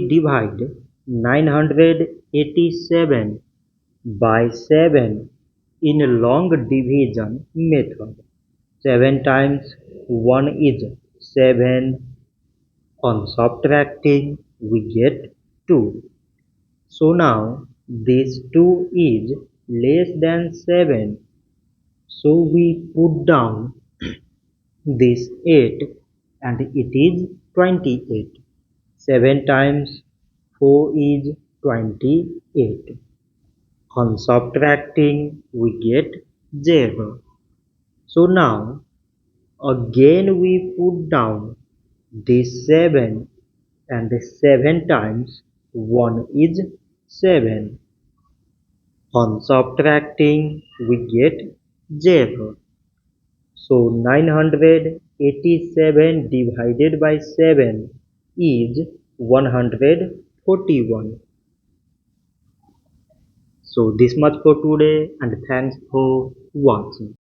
divide 987 by 7 in a long division method. 7 times 1 is 7. On subtracting, we get 2. So now this 2 is less than 7. So we put down this 8 and it is 28. 7 times 4 is 28. On subtracting, we get 0. So now again we put down this 7 and 7 times 1 is 7. On subtracting, we get 0. So 987 divided by 7 is 141. So this much for today and thanks for watching.